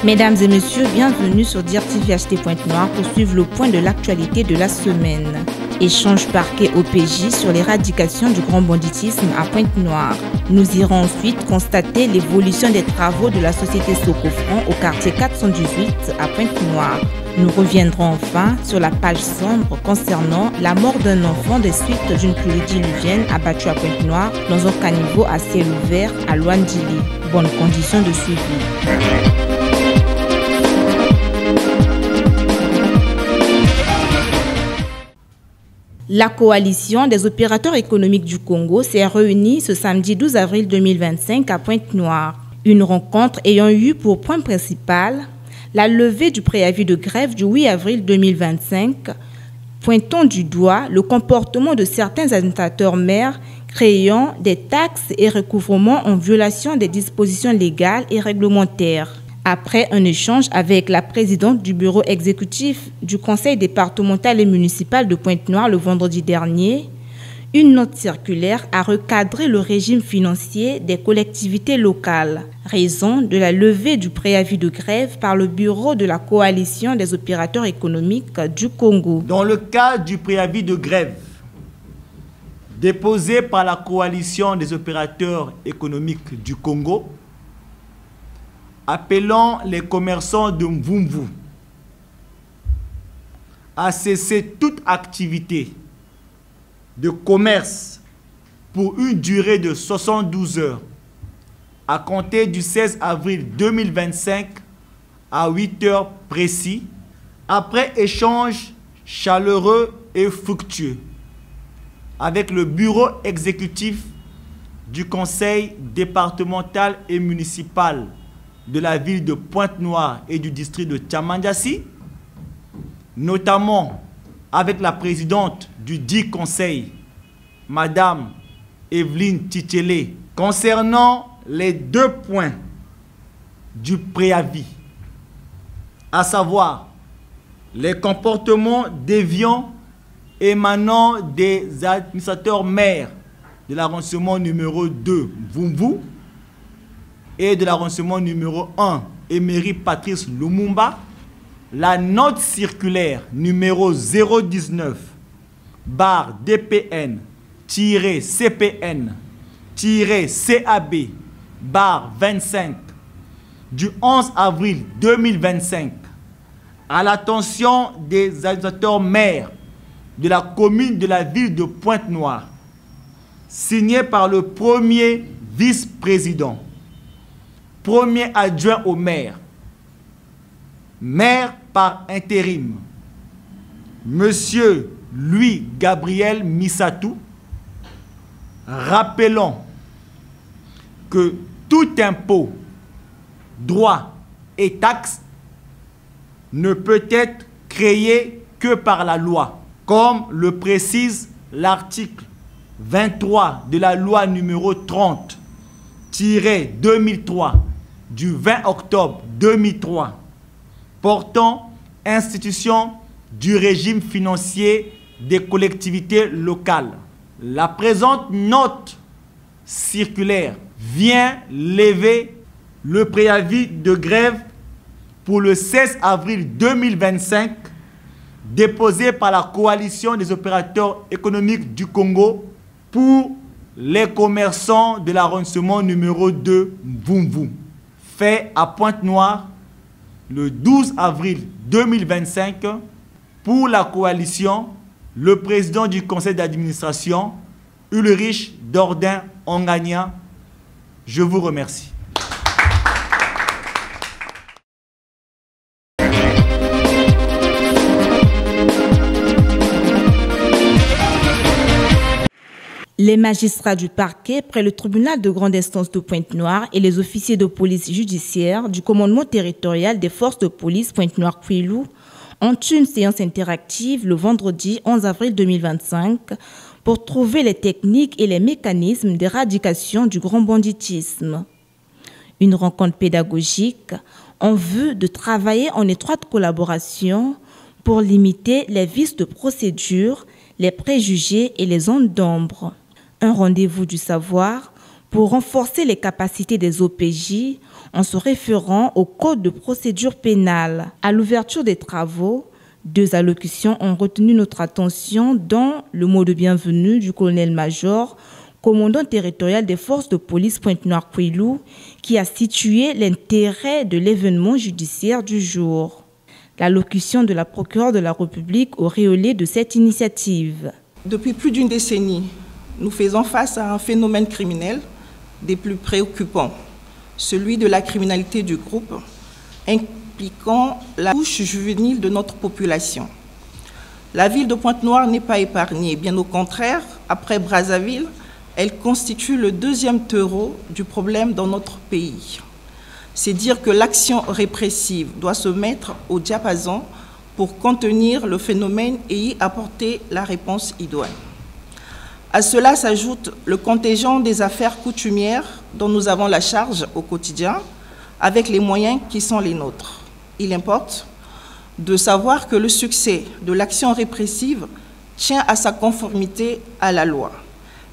Mesdames et messieurs, bienvenue sur DIRTV Pointe-Noire pour suivre le point de l'actualité de la semaine. Échange parquet OPJ sur l'éradication du grand banditisme à Pointe-Noire. Nous irons ensuite constater l'évolution des travaux de la société Socofront au quartier 418 à Pointe-Noire. Nous reviendrons enfin sur la page sombre concernant la mort d'un enfant des suites d'une pluie diluvienne abattue à Pointe-Noire dans un caniveau à ciel ouvert à Loandili. Bonnes conditions de suivi. La coalition des opérateurs économiques du Congo s'est réunie ce samedi 12 avril 2025 à Pointe-Noire. Une rencontre ayant eu pour point principal la levée du préavis de grève du 8 avril 2025, pointant du doigt le comportement de certains administrateurs maires créant des taxes et recouvrements en violation des dispositions légales et réglementaires. Après un échange avec la présidente du bureau exécutif du conseil départemental et municipal de Pointe-Noire le vendredi dernier, une note circulaire a recadré le régime financier des collectivités locales, raison de la levée du préavis de grève par le bureau de la coalition des opérateurs économiques du Congo. Dans le cas du préavis de grève déposé par la coalition des opérateurs économiques du Congo, appelant les commerçants de Mvumvu à cesser toute activité de commerce pour une durée de 72 heures à compter du 16 avril 2025 à 8 heures précis, après échange chaleureux et fructueux avec le bureau exécutif du conseil départemental et municipal de la ville de Pointe-Noire et du district de Tchamandjassi, notamment avec la présidente du dit conseil, Madame Evelyne Titélé, concernant les 2 points du préavis, à savoir les comportements déviants émanant des administrateurs maires de l'arrondissement numéro 2, Mvumvu, et de l'arrondissement numéro 1, Emery Patrice Lumumba, la note circulaire numéro 019 bar DPN-CPN-CAB bar 25 du 11 avril 2025 à l'attention des administrateurs maires de la commune de la ville de Pointe-Noire, signé par le premier vice-président, premier adjoint au maire, maire par intérim, Monsieur Louis-Gabriel Missatou, rappelons que tout impôt, droit et taxe ne peut être créé que par la loi, comme le précise l'article 23 de la loi numéro 30-2003 du 20 octobre 2003 portant institution du régime financier des collectivités locales. La présente note circulaire vient lever le préavis de grève pour le 16 avril 2025 déposé par la coalition des opérateurs économiques du Congo pour les commerçants de l'arrondissement numéro 2 Mvumvu, fait à Pointe-Noire le 12 avril 2025 pour la coalition, le président du conseil d'administration, Ulrich Dordain Ongania. Je vous remercie. Les magistrats du parquet près le tribunal de grande instance de Pointe-Noire et les officiers de police judiciaire du commandement territorial des forces de police Pointe-Noire-Kouilou ont eu une séance interactive le vendredi 11 avril 2025 pour trouver les techniques et les mécanismes d'éradication du grand banditisme. Une rencontre pédagogique en vue de travailler en étroite collaboration pour limiter les vices de procédure, les préjugés et les zones d'ombre. Un rendez-vous du savoir pour renforcer les capacités des OPJ en se référant au Code de procédure pénale. À l'ouverture des travaux, 2 allocutions ont retenu notre attention, dont le mot de bienvenue du colonel-major, commandant territorial des forces de police Pointe-Noire-Kouilou, qui a situé l'intérêt de l'événement judiciaire du jour. L'allocution de la procureure de la République auréolée de cette initiative. Depuis plus d'une décennie, nous faisons face à un phénomène criminel des plus préoccupants, celui de la criminalité du groupe, impliquant la couche juvénile de notre population. La ville de Pointe-Noire n'est pas épargnée, bien au contraire, après Brazzaville, elle constitue le 2e terreau du problème dans notre pays. C'est dire que l'action répressive doit se mettre au diapason pour contenir le phénomène et y apporter la réponse idoine. À cela s'ajoute le contingent des affaires coutumières dont nous avons la charge au quotidien, avec les moyens qui sont les nôtres. Il importe de savoir que le succès de l'action répressive tient à sa conformité à la loi.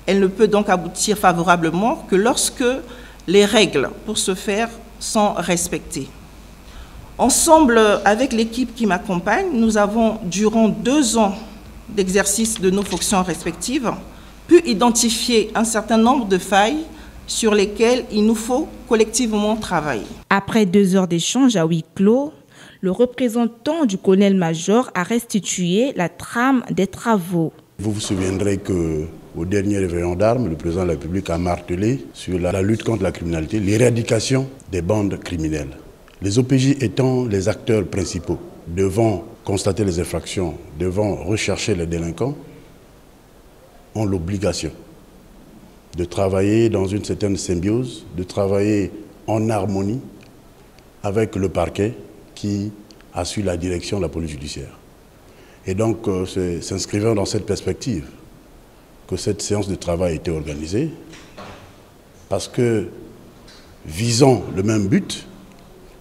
Elle ne peut donc aboutir favorablement que lorsque les règles pour ce faire sont respectées. Ensemble, avec l'équipe qui m'accompagne, nous avons, durant 2 ans d'exercice de nos fonctions respectives, pu identifier un certain nombre de failles sur lesquelles il nous faut collectivement travailler. Après 2 heures d'échange à huis clos, le représentant du colonel-major a restitué la trame des travaux. Vous vous souviendrez qu'au dernier réveillon d'armes, le président de la République a martelé sur la lutte contre la criminalité, l'éradication des bandes criminelles. Les OPJ étant les acteurs principaux, devant constater les infractions, devant rechercher les délinquants, ont l'obligation de travailler dans une certaine symbiose, de travailler en harmonie avec le parquet qui assure la direction de la police judiciaire. Et donc, c'est s'inscrivant dans cette perspective que cette séance de travail a été organisée, parce que, visant le même but,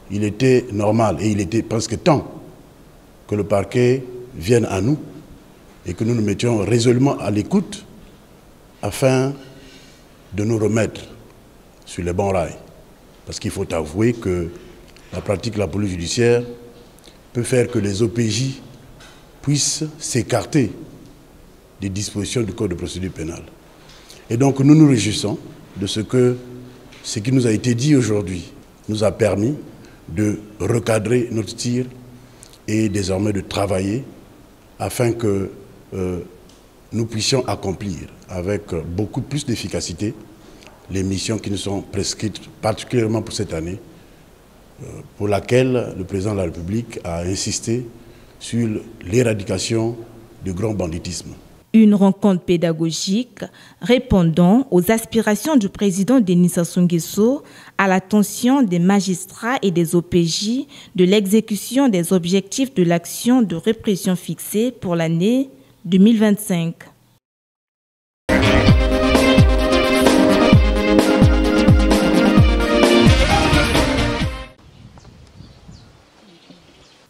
il était normal et il était presque temps que le parquet vienne à nous et que nous nous mettions résolument à l'écoute afin de nous remettre sur les bons rails. Parce qu'il faut avouer que la pratique de la police judiciaire peut faire que les OPJ puissent s'écarter des dispositions du Code de procédure pénale. Et donc nous nous réjouissons de ce qui nous a été dit aujourd'hui nous a permis de recadrer notre tir et désormais de travailler afin que nous puissions accomplir avec beaucoup plus d'efficacité les missions qui nous sont prescrites, particulièrement pour cette année, pour laquelle le président de la République a insisté sur l'éradication du grand banditisme. Une rencontre pédagogique répondant aux aspirations du président Denis Sassou Nguesso à l'attention des magistrats et des OPJ de l'exécution des objectifs de l'action de répression fixée pour l'année 2025.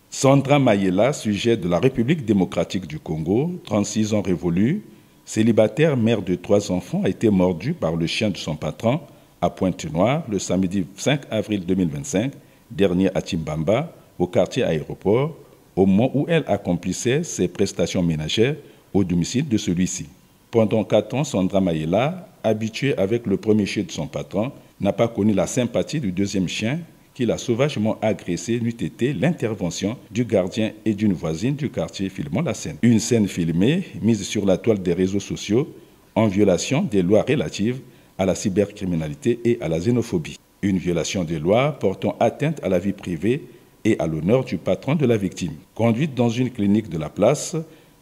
Sandra Mayela, sujet de la République démocratique du Congo, 36 ans révolus, célibataire, mère de 3 enfants, a été mordue par le chien de son patron à Pointe-Noire le samedi 5 avril 2025, dernier à Timbamba, au quartier aéroport, au moment où elle accomplissait ses prestations ménagères au domicile de celui-ci. Pendant 4 ans, Sandra Mayela, habituée avec le premier chien de son patron, n'a pas connu la sympathie du deuxième chien qui l'a sauvagement agressé n'eût été l'intervention du gardien et d'une voisine du quartier filmant la scène. Une scène filmée, mise sur la toile des réseaux sociaux, en violation des lois relatives à la cybercriminalité et à la xénophobie. Une violation des lois portant atteinte à la vie privée et à l'honneur du patron de la victime. Conduite dans une clinique de la place,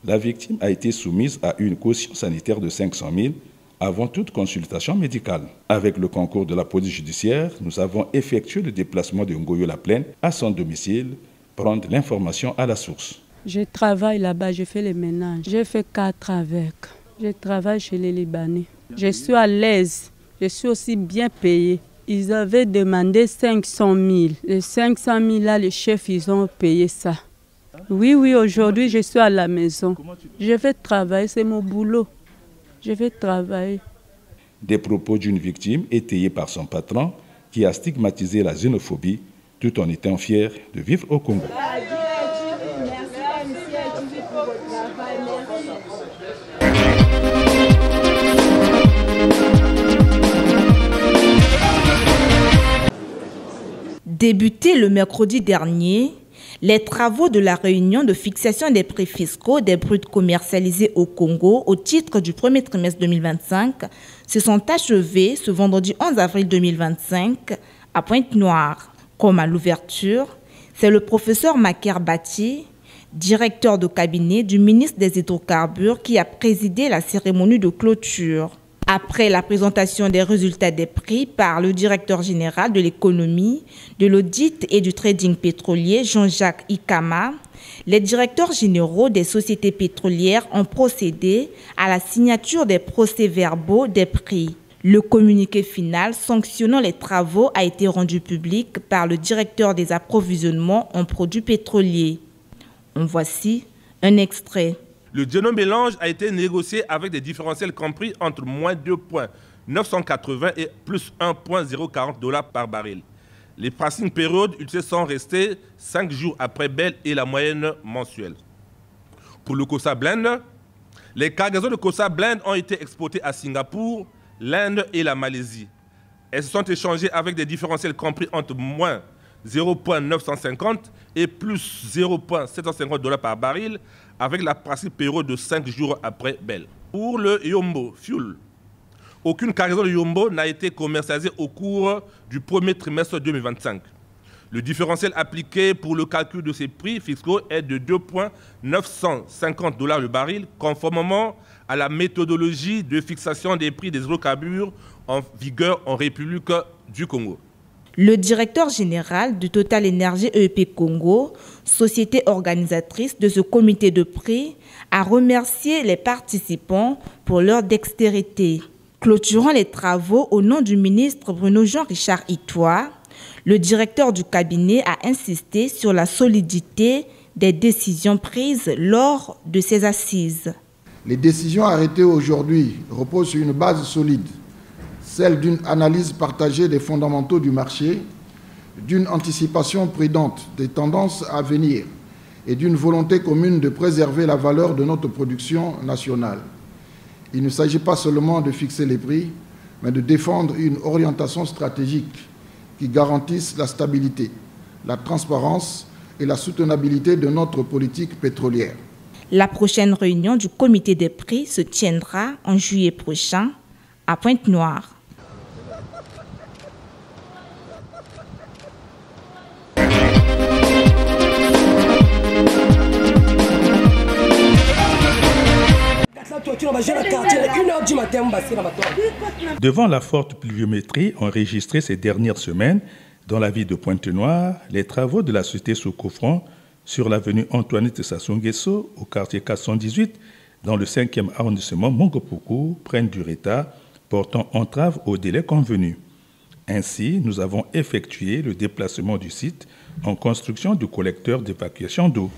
la victime a été soumise à une caution sanitaire de 500 000 avant toute consultation médicale. Avec le concours de la police judiciaire, nous avons effectué le déplacement de Ngoyo-la-Plaine à son domicile, prendre l'information à la source. Je travaille là-bas, je fais les ménages. J'ai fait 4 avec. Je travaille chez les Libanais. Je suis à l'aise, je suis aussi bien payée. Ils avaient demandé 500 000. Les 500 000 là, les chefs, ils ont payé ça. Oui, aujourd'hui, je suis à la maison. Je vais travailler, c'est mon boulot. Je vais travailler. Des propos d'une victime étayés par son patron qui a stigmatisé la xénophobie tout en étant fier de vivre au Congo. Débutés le mercredi dernier, les travaux de la réunion de fixation des prix fiscaux des bruts commercialisés au Congo au titre du premier trimestre 2025 se sont achevés ce vendredi 11 avril 2025 à Pointe-Noire. Comme à l'ouverture, c'est le professeur Maker Bati, directeur de cabinet du ministre des Hydrocarbures, qui a présidé la cérémonie de clôture. Après la présentation des résultats des prix par le directeur général de l'économie, de l'audit et du trading pétrolier, Jean-Jacques Ikama, les directeurs généraux des sociétés pétrolières ont procédé à la signature des procès-verbaux des prix. Le communiqué final sanctionnant les travaux a été rendu public par le directeur des approvisionnements en produits pétroliers. En voici un extrait. Le Génomélange a été négocié avec des différentiels compris entre moins 2,980 et plus 1,040 $ par baril. Les pricing périodes utilisées sont restées 5 jours après Bell et la moyenne mensuelle. Pour le Kosa Blend, les cargaisons de Kosa Blend ont été exportées à Singapour, l'Inde et la Malaisie. Elles se sont échangées avec des différentiels compris entre moins 0,950 et plus 0,750 $ par baril, avec la pratique période de 5 jours après Bell. Pour le Yombo Fuel, aucune cargaison de Yombo n'a été commercialisée au cours du premier trimestre 2025. Le différentiel appliqué pour le calcul de ces prix fiscaux est de 2,950 $ le baril, conformément à la méthodologie de fixation des prix des hydrocarbures en vigueur en République du Congo. Le directeur général de Total Énergie EEP Congo, société organisatrice de ce comité de prix, a remercié les participants pour leur dextérité. Clôturant les travaux au nom du ministre Bruno Jean-Richard Itoa, le directeur du cabinet a insisté sur la solidité des décisions prises lors de ces assises. Les décisions arrêtées aujourd'hui reposent sur une base solide, celle d'une analyse partagée des fondamentaux du marché, d'une anticipation prudente des tendances à venir et d'une volonté commune de préserver la valeur de notre production nationale. Il ne s'agit pas seulement de fixer les prix, mais de défendre une orientation stratégique qui garantisse la stabilité, la transparence et la soutenabilité de notre politique pétrolière. La prochaine réunion du comité des prix se tiendra en juillet prochain à Pointe-Noire. Devant la forte pluviométrie enregistrée ces dernières semaines dans la ville de Pointe-Noire, les travaux de la société Sokofran sur l'avenue Antoinette Sassou Nguesso, au quartier 418, dans le 5e arrondissement Mongopoko, prennent du retard, portant entrave au délai convenu. Ainsi, nous avons effectué le déplacement du site en construction du collecteur d'évacuation d'eau.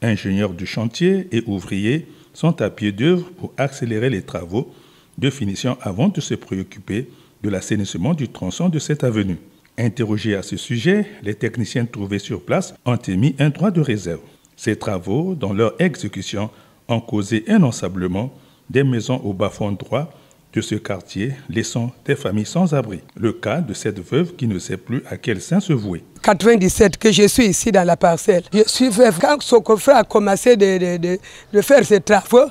Ingénieurs du chantier et ouvriers sont à pied d'œuvre pour accélérer les travaux de finition avant de se préoccuper de l'assainissement du tronçon de cette avenue. Interrogés à ce sujet, les techniciens trouvés sur place ont émis un droit de réserve. Ces travaux, dans leur exécution, ont causé un ensablement des maisons au bas-fond droit de ce quartier, laissant des familles sans abri. Le cas de cette veuve qui ne sait plus à quel saint se vouer. 97 que je suis ici dans la parcelle. Je suis veuve. Quand Sokofra a commencé de faire ses travaux,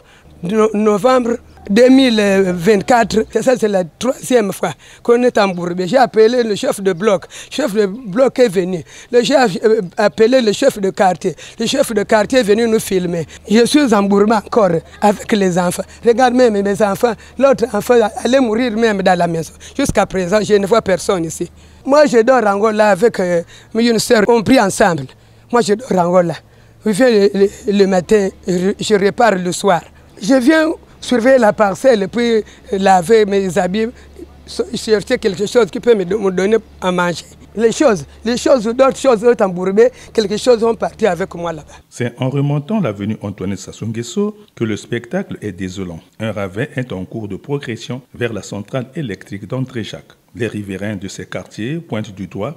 novembre 2024, c'est la 3e fois qu'on est en Bourbé. J'ai appelé le chef de bloc. Le chef de bloc est venu. J'ai appelé le chef de quartier. Le chef de quartier est venu nous filmer. Je suis en Bourbé encore avec les enfants. Regarde même mes enfants. L'autre enfant allait mourir même dans la maison. Jusqu'à présent, je ne vois personne ici. Moi, je dors en Angola avec une soeur. On prie ensemble. Moi, je dors en Angola. Je viens le matin, je repars le soir. Je viens surveiller la parcelle et puis laver mes habits, chercher quelque chose qui peut me donner à manger. Les choses, d'autres choses ont embourbé, quelque chose ont parti avec moi là-bas. C'est en remontant l'avenue Antoinette Sassou Nguesso que le spectacle est désolant. Un ravin est en cours de progression vers la centrale électrique d'André-Jacques. Les riverains de ces quartiers pointent du doigt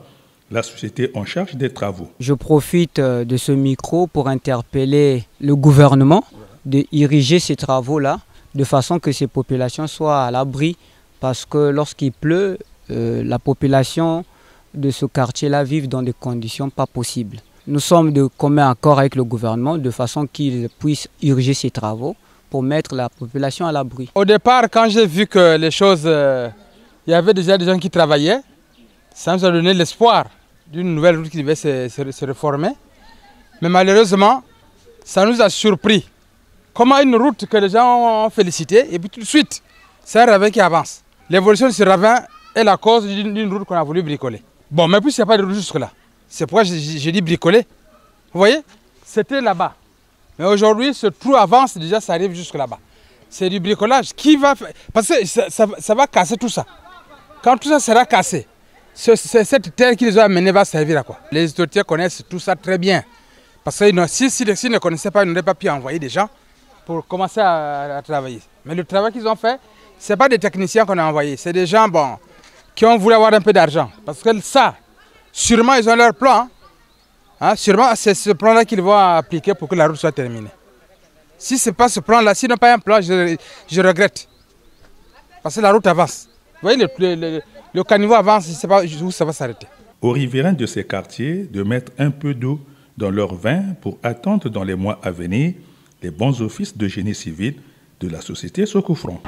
la société en charge des travaux. Je profite de ce micro pour interpeller le gouvernement de diriger ces travaux-là de façon que ces populations soient à l'abri, parce que lorsqu'il pleut, la population de ce quartier-là vivent dans des conditions pas possibles. Nous sommes de commun accord avec le gouvernement de façon qu'il puisse diriger ces travaux pour mettre la population à l'abri. Au départ, quand j'ai vu que les choses, il y avait déjà des gens qui travaillaient, ça nous a donné l'espoir d'une nouvelle route qui devait se réformer. Mais malheureusement, ça nous a surpris. Comment une route que les gens ont félicité et puis tout de suite, c'est un ravin qui avance. L'évolution de ce ravin est la cause d'une route qu'on a voulu bricoler. Bon, mais puis il n'y a pas de route jusque-là. C'est pourquoi j'ai dit bricoler. Vous voyez, c'était là-bas. Mais aujourd'hui, ce trou avance, déjà ça arrive jusque là-bas. C'est du bricolage qui va faire... Parce que ça va casser tout ça. Quand tout ça sera cassé, cette terre qu'ils ont amenée va servir à quoi? Les autorités connaissent tout ça très bien. Parce que s'ils ne connaissaient pas, ils n'auraient pas pu envoyer des gens pour commencer à travailler. Mais le travail qu'ils ont fait, ce n'est pas des techniciens qu'on a envoyés, c'est des gens qui ont voulu avoir un peu d'argent. Parce que ça, sûrement ils ont leur plan. Sûrement c'est ce plan-là qu'ils vont appliquer pour que la route soit terminée. Si ce n'est pas ce plan-là, s'ils n'ont pas un plan, je regrette. Parce que la route avance. Vous voyez, le caniveau avance, je ne sais pas où ça va s'arrêter. Aux riverains de ces quartiers de mettre un peu d'eau dans leur vin pour attendre dans les mois à venir les bons offices de génie civil de la société Socofront.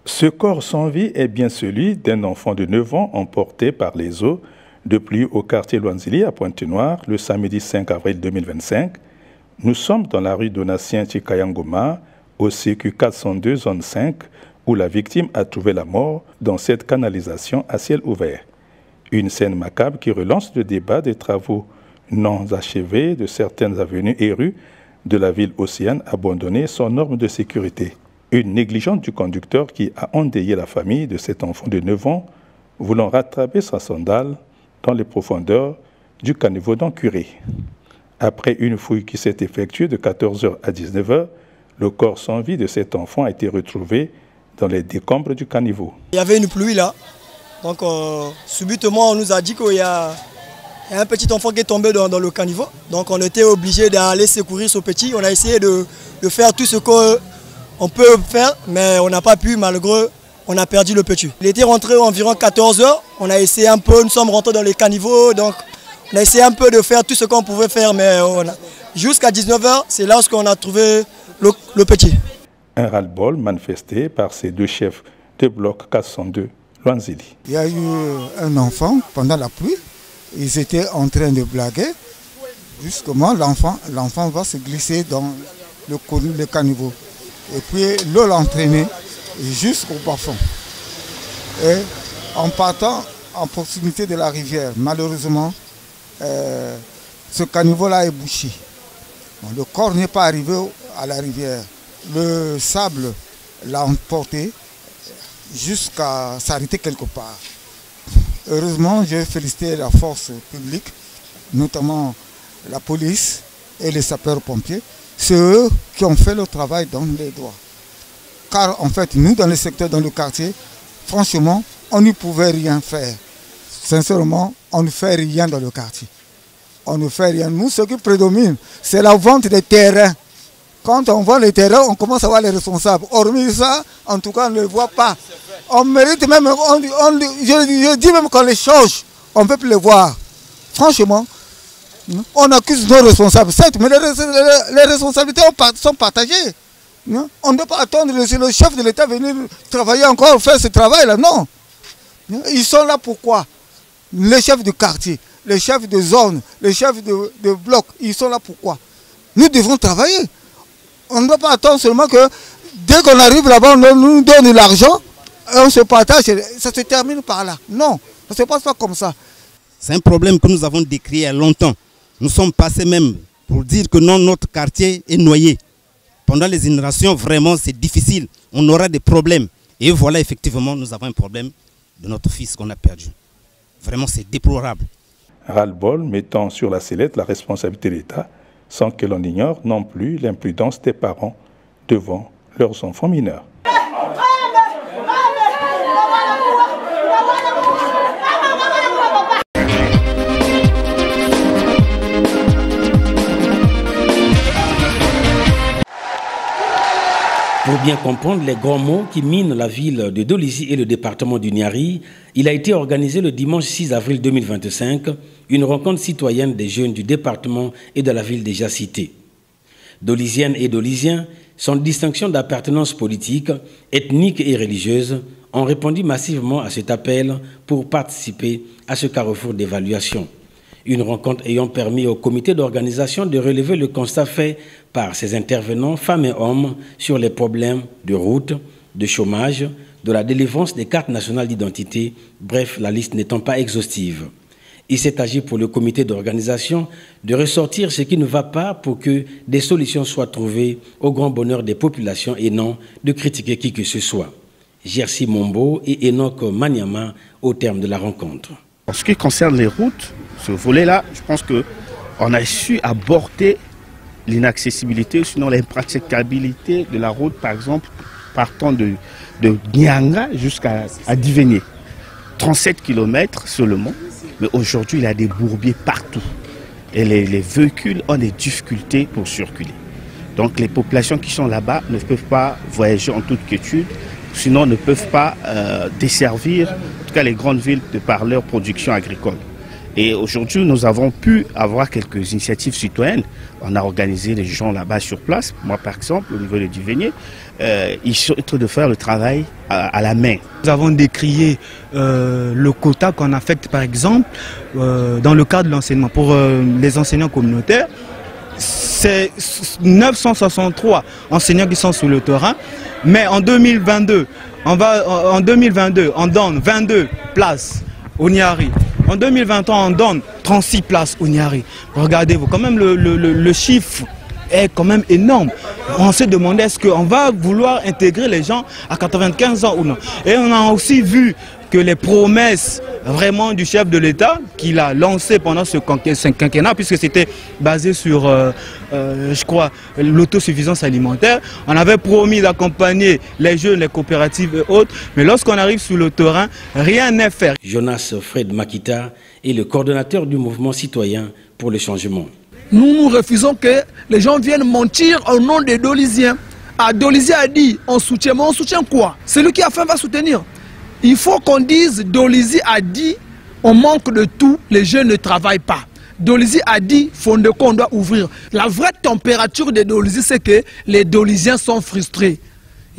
Ce corps sans vie est bien celui d'un enfant de 9 ans emporté par les eaux depuis au quartier Loanzili à Pointe-Noire le samedi 5 avril 2025. Nous sommes dans la rue Donatien Chikayangoma, au CQ 402, zone 5, où la victime a trouvé la mort dans cette canalisation à ciel ouvert. Une scène macabre qui relance le débat des travaux non achevés de certaines avenues et rues de la ville Océane abandonnée sans normes de sécurité. Une négligence du conducteur qui a endeuillé la famille de cet enfant de 9 ans, voulant rattraper sa sandale dans les profondeurs du caniveau d'Encuré. Après une fouille qui s'est effectuée de 14h à 19h, le corps sans vie de cet enfant a été retrouvé dans les décombres du caniveau. Il y avait une pluie là, donc subitement on nous a dit qu'il y a un petit enfant qui est tombé dans le caniveau. Donc on était obligé d'aller secourir ce petit. On a essayé de faire tout ce qu'on peut faire, mais on n'a pas pu, malgré on a perdu le petit. Il était rentré environ 14h, on a essayé un peu, nous sommes rentrés dans les caniveaux, donc on a essayé un peu de faire tout ce qu'on pouvait faire, mais jusqu'à 19h, c'est là qu'on a trouvé le petit. Un ras-le-bol manifesté par ces deux chefs de bloc 402, Loanzili. Il y a eu un enfant pendant la pluie, ils étaient en train de blaguer. Justement, l'enfant va se glisser dans le caniveau. Et puis l'eau l'a entraîné jusqu'au bas-fond. Et en partant en proximité de la rivière, malheureusement, ce caniveau-là est bouché. Bon, le corps n'est pas arrivé à la rivière. Le sable l'a emporté jusqu'à s'arrêter quelque part. Heureusement, j'ai félicité la force publique, notamment la police et les sapeurs-pompiers. C'est eux qui ont fait le travail dans les droits. Car en fait, nous, dans le secteur, dans le quartier, franchement, on ne pouvait rien faire. Sincèrement, on ne fait rien dans le quartier. On ne fait rien. Nous, ce qui prédomine, c'est la vente des terrains. Quand on vend les terrains, on commence à voir les responsables. Hormis ça, en tout cas, on ne les voit pas. On mérite même, je dis même qu'on les change, on ne peut plus les voir. Franchement, on accuse nos responsables, certes, mais les responsabilités sont partagées. On ne doit pas attendre le chef de l'État venir travailler encore, faire ce travail-là, non. Ils sont là pourquoi? Les chefs de quartier, les chefs de zone, les chefs de bloc, ils sont là pourquoi? Nous devons travailler. On ne doit pas attendre seulement que dès qu'on arrive là-bas, on nous donne l'argent. on se partage, ça se termine par là. Non, ça ne se passe pas comme ça. C'est un problème que nous avons décrit il y a longtemps. Nous sommes passés même pour dire que non, notre quartier est noyé. Pendant les inondations, vraiment, c'est difficile. On aura des problèmes. Et voilà, effectivement, nous avons un problème de notre fils qu'on a perdu. Vraiment, c'est déplorable. Ras-le-bol mettant sur la sellette la responsabilité de l'État, sans que l'on ignore non plus l'imprudence des parents devant leurs enfants mineurs. Pour bien comprendre les grands mots qui minent la ville de Dolisie et le département du Niari, il a été organisé le dimanche 6 avril 2025 une rencontre citoyenne des jeunes du département et de la ville déjà citée. Dolisiennes et Dolisiens, sans distinction d'appartenance politique, ethnique et religieuse, ont répondu massivement à cet appel pour participer à ce carrefour d'évaluation. Une rencontre ayant permis au comité d'organisation de relever le constat fait par ses intervenants, femmes et hommes, sur les problèmes de route, de chômage, de la délivrance des cartes nationales d'identité, bref, la liste n'étant pas exhaustive. Il s'est agi pour le comité d'organisation de ressortir ce qui ne va pas pour que des solutions soient trouvées au grand bonheur des populations et non de critiquer qui que ce soit. Jerzy Mombo et Enoch Maniama au terme de la rencontre. En ce qui concerne les routes, ce volet-là, je pense qu'on a su aborder l'inaccessibilité, sinon l'impraticabilité de la route, par exemple, partant de Nyanga jusqu'à Divénier. 37 km seulement, mais aujourd'hui, il y a des bourbiers partout. Et les véhicules ont des difficultés pour circuler. Donc les populations qui sont là-bas ne peuvent pas voyager en toute quiétude, sinon ne peuvent pas desservir, en tout cas les grandes villes, de par leur production agricole. Et aujourd'hui, nous avons pu avoir quelques initiatives citoyennes. On a organisé les gens là-bas sur place. Moi, par exemple, au niveau de Divénier, ils sont en train de faire le travail à la main. Nous avons décrié le quota qu'on affecte, par exemple, dans le cadre de l'enseignement. Pour les enseignants communautaires, c'est 963 enseignants qui sont sur le terrain. Mais en 2022, on donne 22 places au Niari. En 2023, on donne 36 places au Niari. Regardez-vous, quand même le chiffre est quand même énorme. On s'est demandé est-ce qu'on va vouloir intégrer les gens à 95 ans ou non. Et on a aussi vu que les promesses vraiment du chef de l'État qu'il a lancé pendant ce quinquennat, puisque c'était basé sur, je crois, l'autosuffisance alimentaire. On avait promis d'accompagner les jeunes, les coopératives et autres, mais lorsqu'on arrive sur le terrain, rien n'est fait. Jonas Fred Makita est le coordonnateur du mouvement citoyen pour le changement. Nous refusons que les gens viennent mentir au nom des Dolisiens. Dolisiens a dit on soutient, mais on soutient quoi? Celui qui a faim va soutenir. Il faut qu'on dise, Dolisie a dit, on manque de tout, les jeunes ne travaillent pas. Dolisie a dit, Fondeko, on doit ouvrir. La vraie température des Dolisie, c'est que les Dolisiens sont frustrés.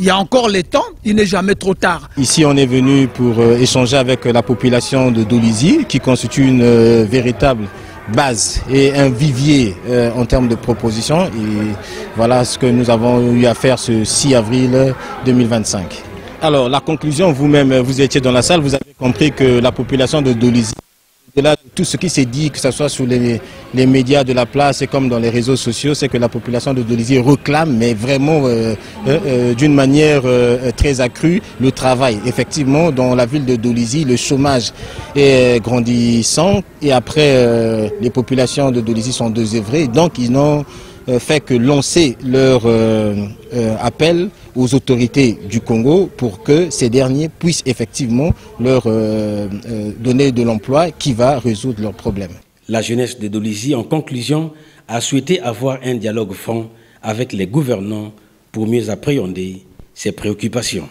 Il y a encore le temps, il n'est jamais trop tard. Ici, on est venu pour échanger avec la population de Dolisie, qui constitue une véritable base et un vivier en termes de propositions. Et voilà ce que nous avons eu à faire ce 6 avril 2025. Alors, la conclusion, vous-même, vous étiez dans la salle, vous avez compris que la population de Dolisie, au-delà de tout ce qui s'est dit, que ce soit sur les médias de la place et comme dans les réseaux sociaux, c'est que la population de Dolisie réclame, mais vraiment d'une manière très accrue, le travail. Effectivement, dans la ville de Dolisie, le chômage est grandissant et après, les populations de Dolisie sont désœuvrées, donc ils n'ont fait que lancer leur appel aux autorités du Congo pour que ces derniers puissent effectivement leur donner de l'emploi qui va résoudre leurs problèmes. La jeunesse de Dolisie, en conclusion, a souhaité avoir un dialogue franc avec les gouvernants pour mieux appréhender ses préoccupations.